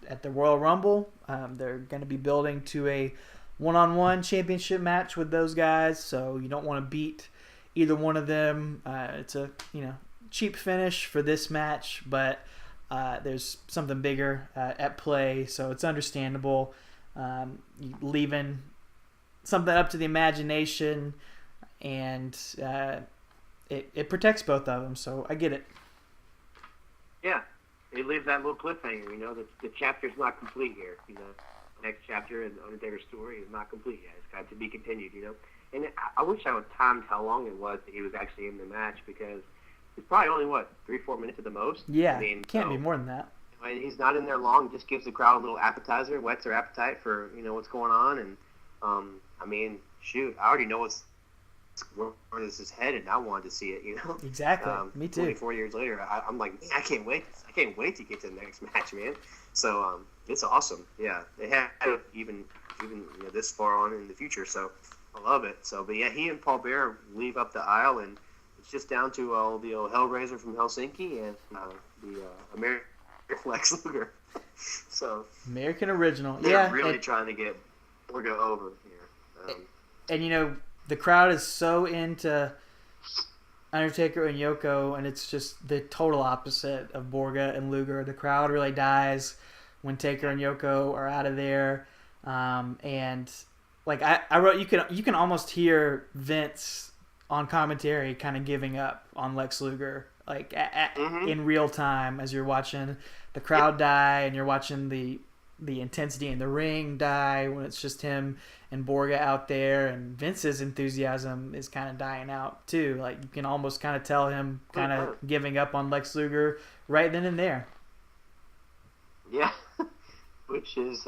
At the Royal Rumble, they're going to be building to a one-on-one championship match with those guys, so you don't want to beat either one of them. It's a cheap finish for this match, but there's something bigger at play, so it's understandable. Leaving something up to the imagination, and it protects both of them, so I get it. Yeah. It leaves that little cliffhanger, that the chapter's not complete here, next chapter in Undertaker's story is not complete yet. It's got to be continued, you know. And I wish I would timed how long it was that he was actually in the match, because it's probably only, 3-4 minutes at the most? Yeah, I mean, can't be more than that. He's not in there long, just gives the crowd a little appetizer, whets their appetite for, what's going on. And, I mean, shoot, I already know where this is headed, and I wanted to see it, you know? Exactly. Me too. 24 years later, I'm like, man, I can't wait. I can't wait to get to the next match, man. So, it's awesome. Yeah, they have even this far on in the future, so I love it. So, but yeah, he and Paul Bearer leave up the aisle, and it's just down to the old Hellraiser from Helsinki and the American Lex Luger. So American original. They're really trying to get Borga over here. And the crowd is so into Undertaker and Yoko, and it's just the total opposite of Borga and Luger. The crowd really dies when Taker and Yoko are out of there, and like I wrote, you can almost hear Vince on commentary kind of giving up on Lex Luger, like in real time as you're watching the crowd die, and you're watching the intensity in the ring die when it's just him and Borga out there, and Vince's enthusiasm is kind of dying out too. Like you can almost kind of tell him kind of giving up on Lex Luger right then and there. Yeah, which is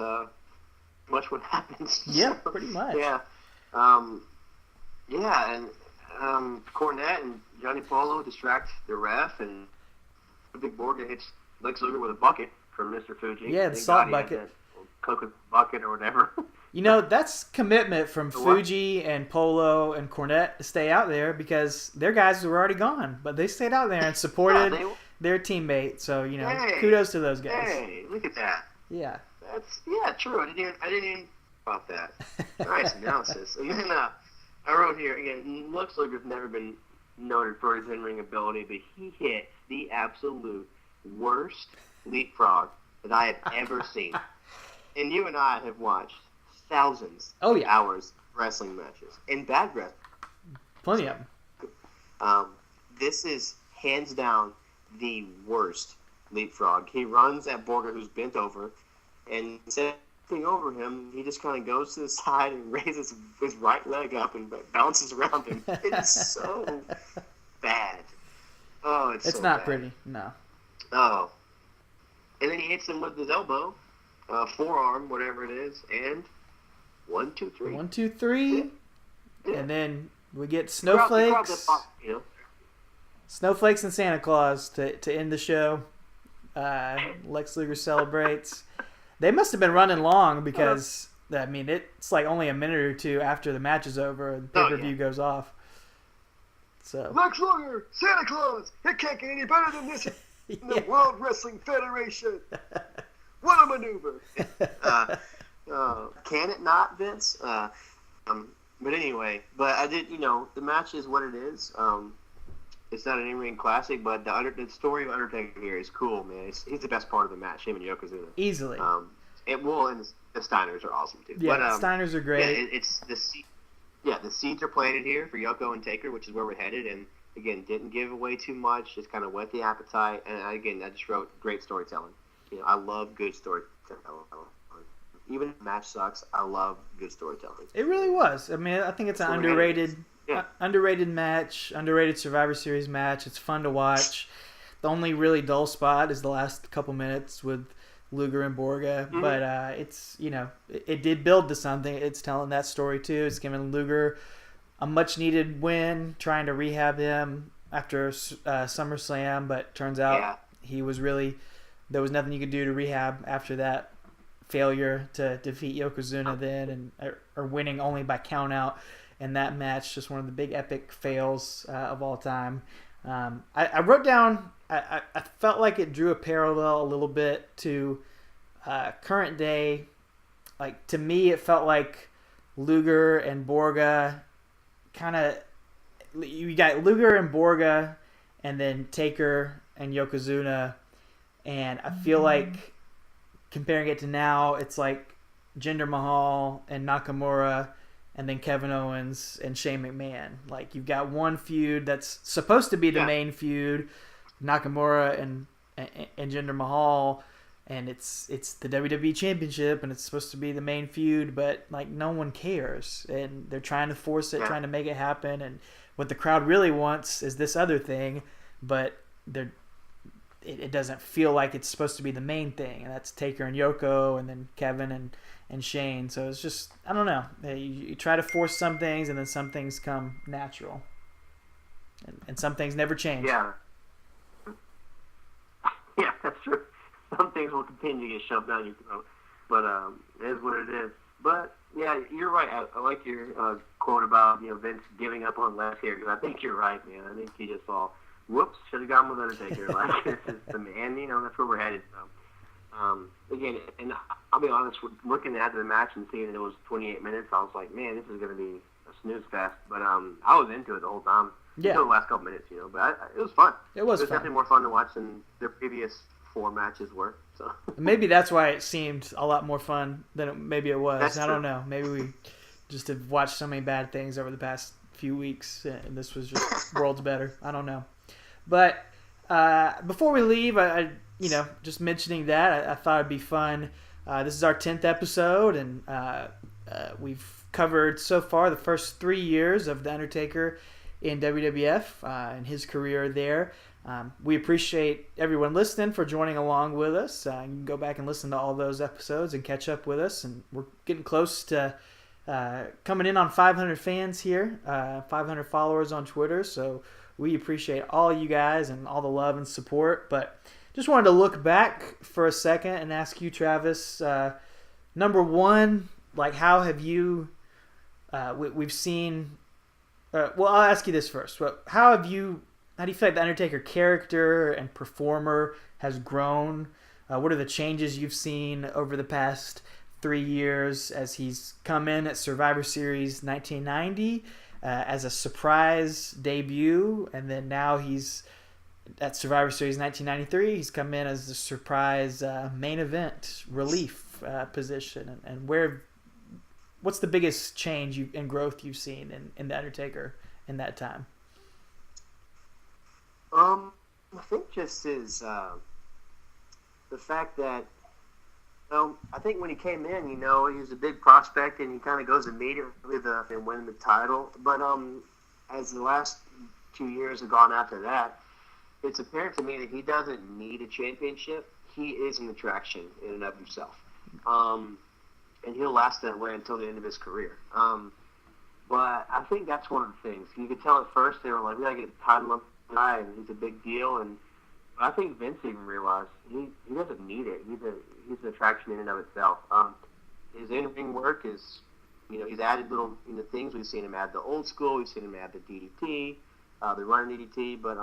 much what happens. Yeah, pretty much. Yeah, and Cornette and Johnny Polo distract the ref, and Big Borga hits Lex Luger with a bucket from Mr. Fuji. Yeah, the salt bucket. Coke bucket or whatever. That's commitment from Fuji and Polo and Cornette to stay out there, because their guys were already gone, but they stayed out there and supported their teammate. So kudos to those guys. Hey, look at that. Yeah. That's true. I didn't even about that. Nice analysis. And then I wrote here again. Lex Luger's never been noted for his in-ring ability, but he hit the absolute worst leapfrog that I have ever seen. And you and I have watched thousands of hours of wrestling matches, and bad wrestling. Plenty of them. This is hands down the worst leapfrog. He runs at Borga, who's bent over, and instead of looking over him, he just kind of goes to the side and raises his right leg up and bounces around him. It's so bad. Oh, it's so not bad. Pretty. No. Oh. And then he hits him with his elbow, forearm, whatever it is, and 1, 2, 3. 1, 2, 3. Yeah. And then we get snowflakes. Snowflakes and Santa Claus to end the show. Lex Luger celebrates. They must have been running long, because it's like only a minute or two after the match is over and the pay-per-view goes off. So Lex Luger, Santa Claus, it can't get any better than this in the World Wrestling Federation. What a maneuver! Can it not, Vince? But anyway, I did. The match is what it is. It's not an in-ring classic, but the story of Undertaker here is cool, man. He's the best part of the match, him and Yokozuna. Easily. And the Steiners are awesome too. Yeah, but, Steiners are great. Yeah, it's the seeds are planted here for Yoko and Taker, which is where we're headed. And again, didn't give away too much, just kind of whet the appetite. And again, I just wrote great storytelling. I love good storytelling. Even if the match sucks, I love good storytelling. It really was. I think it's an underrated match, underrated Survivor Series match. It's fun to watch. The only really dull spot is the last couple minutes with Luger and Borga, but it's it did build to something. It's telling that story too. It's giving Luger a much needed win, trying to rehab him after SummerSlam, but turns out he was really, there was nothing you could do to rehab after that failure to defeat Yokozuna then, or winning only by count out in that match. Just one of the big epic fails of all time. I wrote down, I felt like it drew a parallel a little bit to current day. Like, to me, it felt like Luger and Borga you got Luger and Borga and then Taker and Yokozuna, and I feel like comparing it to now, it's like Jinder Mahal and Nakamura, and then Kevin Owens and Shane McMahon. Like, you've got one feud that's supposed to be the main feud, Nakamura and Jinder Mahal, and it's the WWE Championship, and it's supposed to be the main feud, but like no one cares, and they're trying to force it, trying to make it happen, and what the crowd really wants is this other thing, but it doesn't feel like it's supposed to be the main thing, and that's Taker and Yoko, and then Kevin and Shane. So it's just, I don't know. You try to force some things, and then some things come natural, and some things never change. Yeah, that's true. Some things will continue to get shoved down your throat, but it is what it is. But yeah, you're right. I like your quote about Vince giving up on Lex here, because I think you're right, man. I think he just saw, whoops, should have gone with Undertaker. Like, this is the man, that's where we're headed. So, again, and I'll be honest, looking at the match and seeing that it was 28 minutes, I was like, man, this is going to be a snooze fest. But I was into it the whole time. Until the last couple minutes, But it was fun. It was fun. Definitely more fun to watch than their previous 4 matches were. So maybe that's why it seemed a lot more fun than maybe it was. That's I don't know. Maybe we just have watched so many bad things over the past few weeks, and this was just worlds better. I don't know. But before we leave, I just mentioning that, I thought it'd be fun. This is our 10th episode, and we've covered so far the first 3 years of The Undertaker in WWF and his career there. We appreciate everyone listening for joining along with us. You can go back and listen to all those episodes and catch up with us. And we're getting close to coming in on 500 fans here, 500 followers on Twitter. So we appreciate all you guys and all the love and support. But just wanted to look back for a second and ask you, Travis, number one, like, how have you, we've seen, well, I'll ask you this first. How do you feel like the Undertaker character and performer has grown? What are the changes you've seen over the past 3 years as he's come in at Survivor Series 1990 as a surprise debut, and then now he's at Survivor Series 1993. He's come in as the surprise main event relief position, and what's the biggest change and growth you've seen in the Undertaker in that time? I think just is the fact that, I think when he came in, he was a big prospect, and he kind of goes immediately and winning the title. But as the last 2 years have gone after that, it's apparent to me that he doesn't need a championship. He is an attraction in and of himself. And he'll last that way until the end of his career. But I think that's one of the things. You could tell at first they were like, we got to get the title up high, and he's a big deal. And I think Vince even realized he doesn't need it. He's an attraction in and of itself. His in-ring work is, he's added little things. We've seen him add the old school. We've seen him add the DDT, the running DDT. But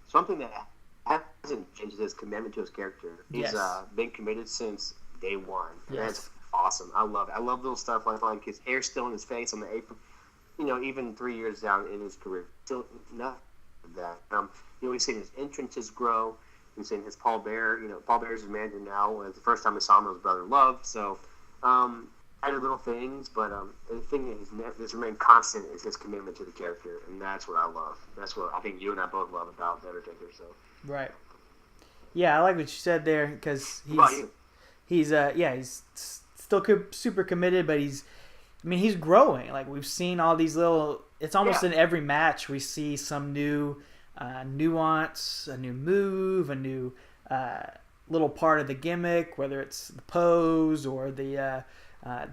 something that hasn't changed is his commitment to his character. He's been committed since day one. Yes. That's awesome. I love it. I love little stuff like his hair still in his face on the apron. Even 3 years down in his career, still nothing of that. We've seen his entrances grow. We've seen his Paul Bear. Paul Bear's his manager now. The first time I saw him, it was Brother Love. So, added little things, but the thing that's remained constant is his commitment to the character, and that's what I love. That's what I think you and I both love about the Undertaker. So. Right. Yeah, I like what you said there, because he's still super committed, but he's growing. Like, we've seen all these little. It's almost in every match we see some new nuance, a new move, a new little part of the gimmick, whether it's the pose or the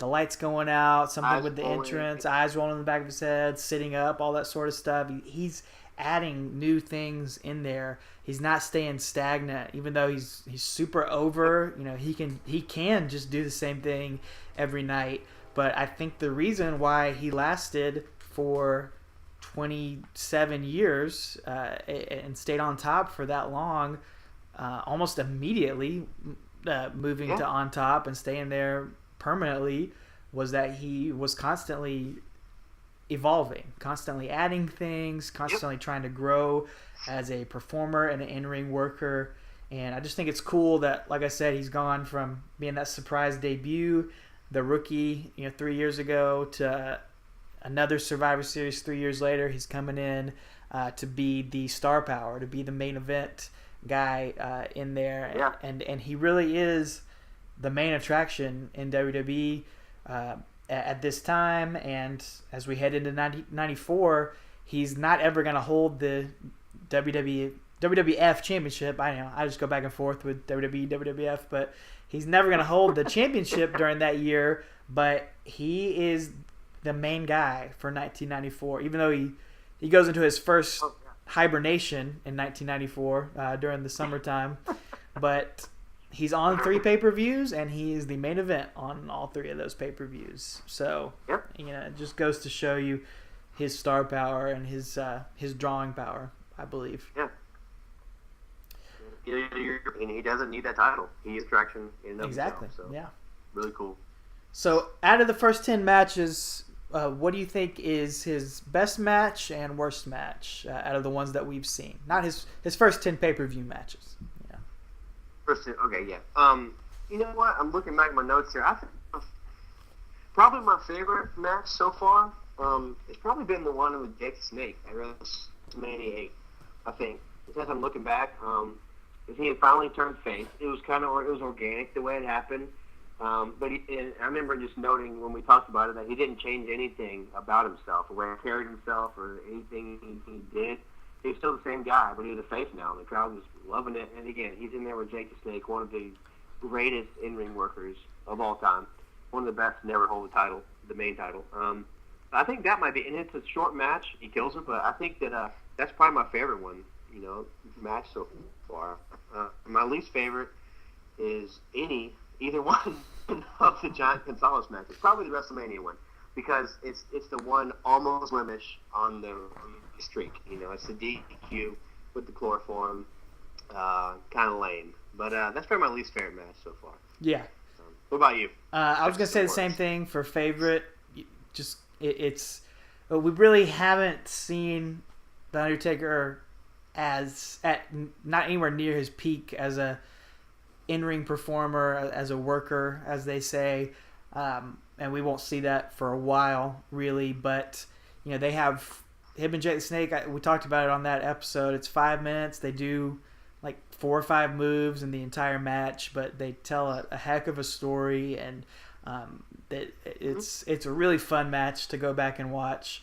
lights going out, something eyes with the entrance, eyes rolling in the back of his head, sitting up, all that sort of stuff. He's adding new things in there. He's not staying stagnant, even though he's super over. He can just do the same thing every night. But I think the reason why he lasted for 27 years and stayed on top for that long, almost immediately moving to on top and staying there permanently, was that he was constantly evolving, constantly adding things, constantly trying to grow as a performer and an in-ring worker. And I just think it's cool that, like I said, he's gone from being that surprise debut, the rookie, 3 years ago, to another Survivor Series 3 years later. He's coming in to be the star power, to be the main event guy in there. Yeah. And he really is the main attraction in WWE at this time. And as we head into 94, he's not ever going to hold the WWF Championship. I know I just go back and forth with WWE, WWF, but he's never going to hold the championship during that year. But he is the main guy for 1994, even though he goes into his first hibernation in 1994 during the summertime. But he's on 3 pay-per-views, and he is the main event on all 3 of those pay-per-views. So, it just goes to show you his star power and his drawing power, I believe. Yeah. And he doesn't need that title. He is attraction in and of Exactly. himself, so Yeah. really cool. So, out of the first 10 matches, what do you think is his best match and worst match out of the ones that we've seen? Not his first 10 pay-per-view matches. Yeah. Okay, yeah. You know what? I'm looking back at my notes here. I think probably my favorite match so far. It's probably been the one with Jake the Snake at WrestleMania 8. I think because I'm looking back, he had finally turned face. It was organic the way it happened. But I remember just noting when we talked about it that he didn't change anything about himself, or where he carried himself, or anything he did. He's still the same guy, but he was a face now, and the crowd was loving it. And again, he's in there with Jake the Snake, one of the greatest in-ring workers of all time, one of the best to never hold the title, the main title. I think that might be, and it's a short match. He kills her, but I think that that's probably my favorite one, match so far. My least favorite is either one of the Giant Gonzalez matches. Probably the WrestleMania one, because it's the one almost blemish on the streak. It's the DQ with the chloroform, kind of lame. But that's probably my least favorite match so far. Yeah. What about you? I was gonna say the same thing for favorite. Just it's we really haven't seen the Undertaker not anywhere near his peak as a in-ring performer, as a worker, as they say, and we won't see that for a while, really. But they have him and Jake the Snake. We talked about it on that episode. It's 5 minutes. They do like 4 or 5 moves in the entire match, but they tell a heck of a story, and it's a really fun match to go back and watch.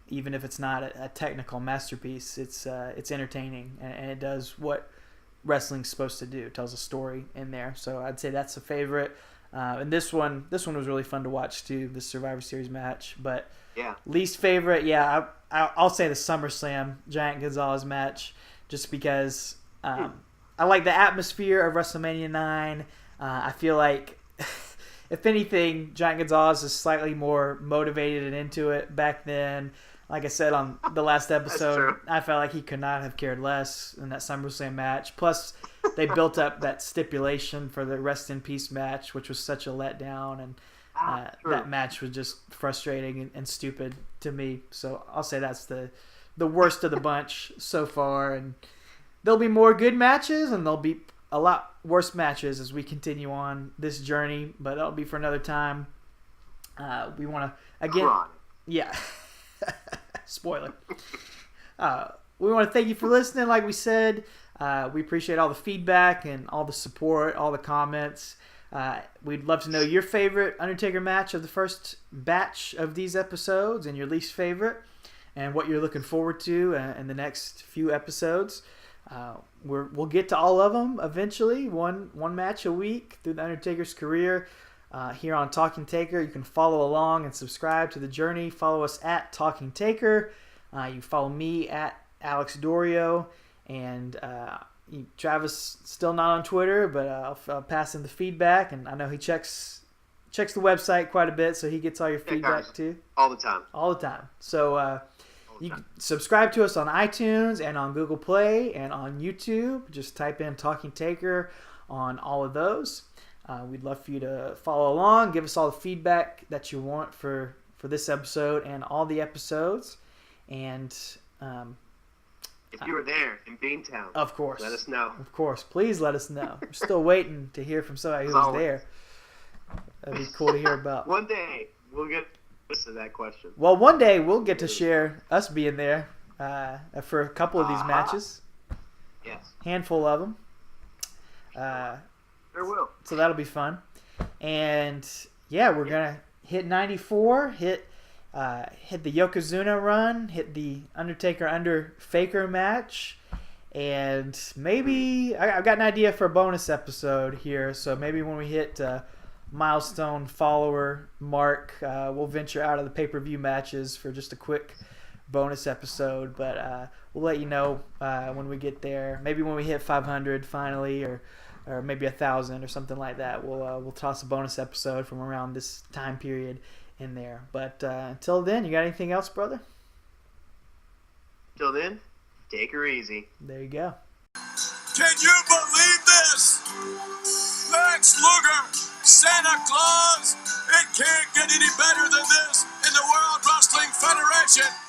Even if it's not a technical masterpiece, it's entertaining, and it does what wrestling's supposed to do. It tells a story in there. So I'd say that's a favorite. And this one was really fun to watch too, the Survivor Series match. But least favorite, I'll say the SummerSlam Giant Gonzalez match, just because I like the atmosphere of WrestleMania 9. I feel like if anything, Giant Gonzalez is slightly more motivated and into it back then. Like I said on the last episode, I felt like he could not have cared less in that SummerSlam match. Plus, they built up that stipulation for the Rest in Peace match, which was such a letdown, and that match was just frustrating and stupid to me. So I'll say that's the worst of the bunch so far. And there'll be more good matches, and there'll be a lot worse matches as we continue on this journey, but that'll be for another time. We want to, again, spoiler. We want to thank you for listening. Like we said, we appreciate all the feedback and all the support, all the comments. We'd love to know your favorite Undertaker match of the first batch of these episodes, and your least favorite, and what you're looking forward to in the next few episodes. We'll get to all of them eventually, one match a week through the Undertaker's career. Here on Talking Taker, you can follow along and subscribe to the journey. Follow us at Talking Taker. You can follow me at Alex Doriot, and Travis still not on Twitter, but I'll pass him the feedback, and I know he checks the website quite a bit, so he gets all your feedback too. All the time. So you can subscribe to us on iTunes and on Google Play and on YouTube. Just type in Talking Taker on all of those. We'd love for you to follow along. Give us all the feedback that you want for this episode and all the episodes. And if you were there in Beantown, of course, let us know. Of course, please let us know. We're still waiting to hear from somebody who was there. That'd be cool to hear about. One day we'll get to that question. Well, one day we'll get to share us being there for a couple of these matches. Yes. Handful of them. There will. So that'll be fun. And yeah, we're gonna hit 94. Hit the Yokozuna run. Hit the Undertaker under Faker match. And maybe I've got an idea for a bonus episode here. So maybe when we hit milestone follower mark, we'll venture out of the pay-per-view matches for just a quick bonus episode. But we'll let you know when we get there. Maybe when we hit 500 finally, or maybe 1,000 or something like that. We'll toss a bonus episode from around this time period in there. But until then, you got anything else, brother? Till then, take her easy. There you go. Can you believe this? Lex Luger, Santa Claus. It can't get any better than this in the World Wrestling Federation.